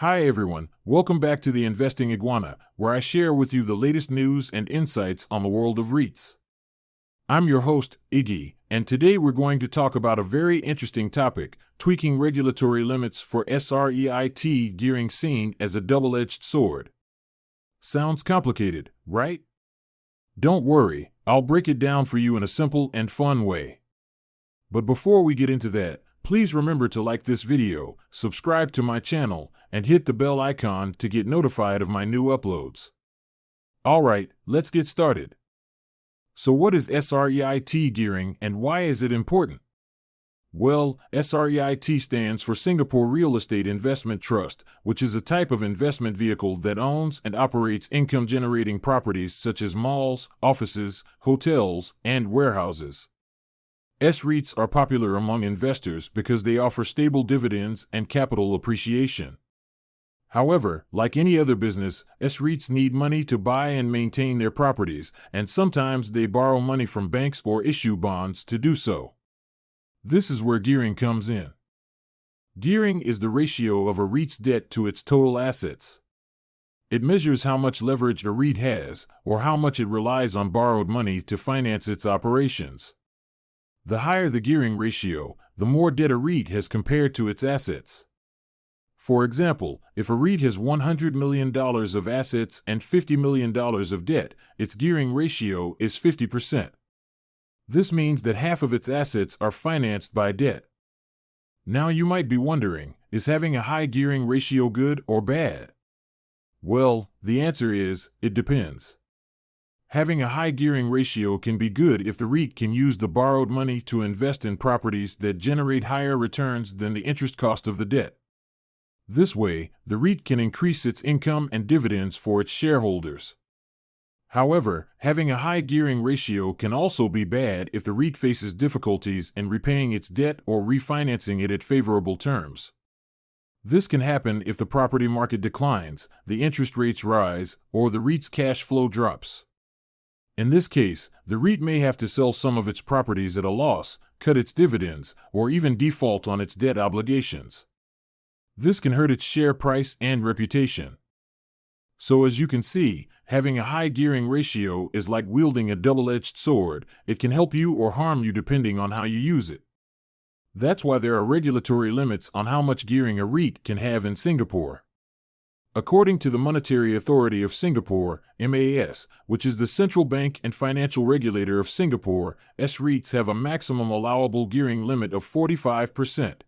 Hi everyone, welcome back to the Investing Iguana, where I share with you the latest news and insights on the world of REITs. I'm your host, Iggy, and today we're going to talk about a very interesting topic, tweaking regulatory limits for S-REIT gearing seen as a double-edged sword. Sounds complicated, right? Don't worry, I'll break it down for you in a simple and fun way. But before we get into that, please remember to like this video, subscribe to my channel, and hit the bell icon to get notified of my new uploads. Alright, let's get started. So what is S-REIT gearing and why is it important? Well, S-REIT stands for Singapore Real Estate Investment Trust, which is a type of investment vehicle that owns and operates income-generating properties such as malls, offices, hotels, and warehouses. S-REITs are popular among investors because they offer stable dividends and capital appreciation. However, like any other business, S-REITs need money to buy and maintain their properties, and sometimes they borrow money from banks or issue bonds to do so. This is where gearing comes in. Gearing is the ratio of a REIT's debt to its total assets. It measures how much leverage a REIT has, or how much it relies on borrowed money to finance its operations. The higher the gearing ratio, the more debt a REIT has compared to its assets. For example, if a REIT has $100 million of assets and $50 million of debt, its gearing ratio is 50%. This means that half of its assets are financed by debt. Now you might be wondering, is having a high gearing ratio good or bad? Well, the answer is, it depends. Having a high gearing ratio can be good if the REIT can use the borrowed money to invest in properties that generate higher returns than the interest cost of the debt. This way, the REIT can increase its income and dividends for its shareholders. However, having a high gearing ratio can also be bad if the REIT faces difficulties in repaying its debt or refinancing it at favorable terms. This can happen if the property market declines, the interest rates rise, or the REIT's cash flow drops. In this case, the REIT may have to sell some of its properties at a loss, cut its dividends, or even default on its debt obligations. This can hurt its share price and reputation. So as you can see, having a high gearing ratio is like wielding a double-edged sword. It can help you or harm you depending on how you use it. That's why there are regulatory limits on how much gearing a REIT can have in Singapore. According to the Monetary Authority of Singapore, MAS, which is the central bank and financial regulator of Singapore, S-REITs have a maximum allowable gearing limit of 45%.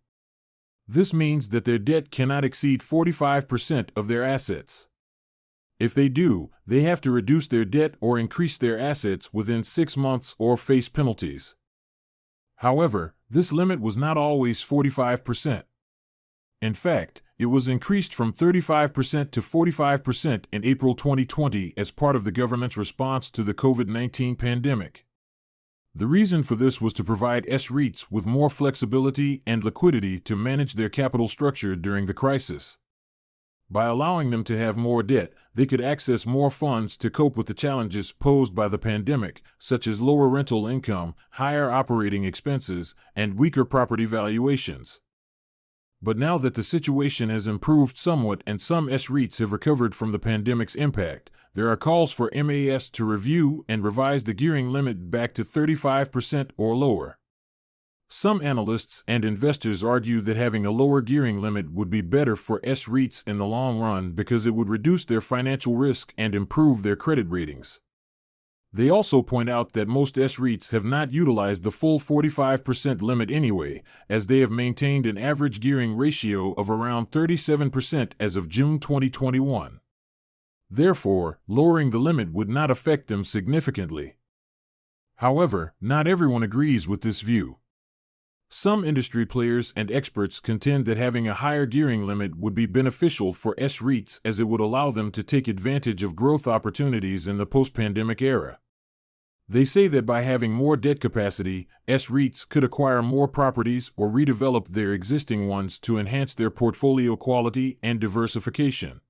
This means that their debt cannot exceed 45% of their assets. If they do, they have to reduce their debt or increase their assets within 6 months or face penalties. However, this limit was not always 45%. In fact, it was increased from 35% to 45% in April 2020 as part of the government's response to the COVID-19 pandemic. The reason for this was to provide S-REITs with more flexibility and liquidity to manage their capital structure during the crisis. By allowing them to have more debt, they could access more funds to cope with the challenges posed by the pandemic, such as lower rental income, higher operating expenses, and weaker property valuations. But now that the situation has improved somewhat and some S-REITs have recovered from the pandemic's impact, there are calls for MAS to review and revise the gearing limit back to 35% or lower. Some analysts and investors argue that having a lower gearing limit would be better for S-REITs in the long run because it would reduce their financial risk and improve their credit ratings. They also point out that most S-REITs have not utilized the full 45% limit anyway, as they have maintained an average gearing ratio of around 37% as of June 2021. Therefore, lowering the limit would not affect them significantly. However, not everyone agrees with this view. Some industry players and experts contend that having a higher gearing limit would be beneficial for S-REITs as it would allow them to take advantage of growth opportunities in the post-pandemic era. They say that by having more debt capacity, S-REITs could acquire more properties or redevelop their existing ones to enhance their portfolio quality and diversification.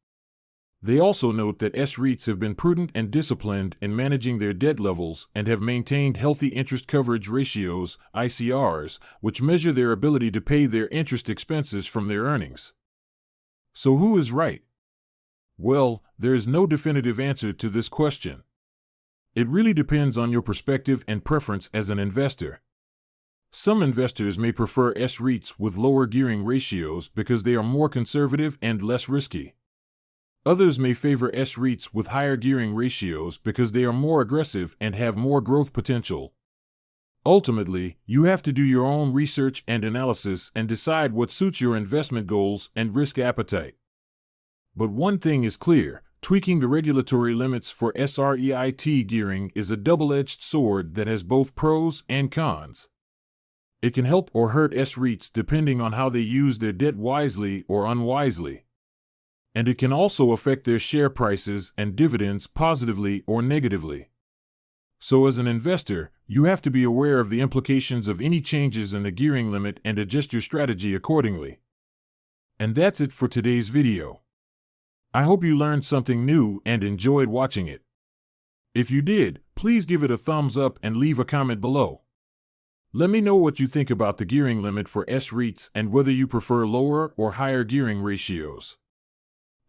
They also note that S-REITs have been prudent and disciplined in managing their debt levels and have maintained healthy interest coverage ratios, ICRs, which measure their ability to pay their interest expenses from their earnings. So who is right? Well, there is no definitive answer to this question. It really depends on your perspective and preference as an investor. Some investors may prefer S-REITs with lower gearing ratios because they are more conservative and less risky. Others may favor S-REITs with higher gearing ratios because they are more aggressive and have more growth potential. Ultimately, you have to do your own research and analysis and decide what suits your investment goals and risk appetite. But one thing is clear: tweaking the regulatory limits for S-REIT gearing is a double-edged sword that has both pros and cons. It can help or hurt S-REITs depending on how they use their debt wisely or unwisely. And it can also affect their share prices and dividends positively or negatively. So as an investor, you have to be aware of the implications of any changes in the gearing limit and adjust your strategy accordingly. And that's it for today's video. I hope you learned something new and enjoyed watching it. If you did, please give it a thumbs up and leave a comment below. Let me know what you think about the gearing limit for S-REITs and whether you prefer lower or higher gearing ratios.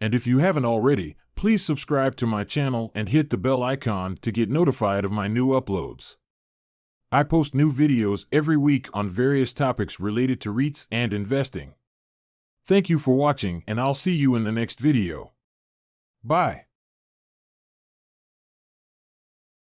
And if you haven't already, please subscribe to my channel and hit the bell icon to get notified of my new uploads. I post new videos every week on various topics related to REITs and investing. Thank you for watching, and I'll see you in the next video. Bye.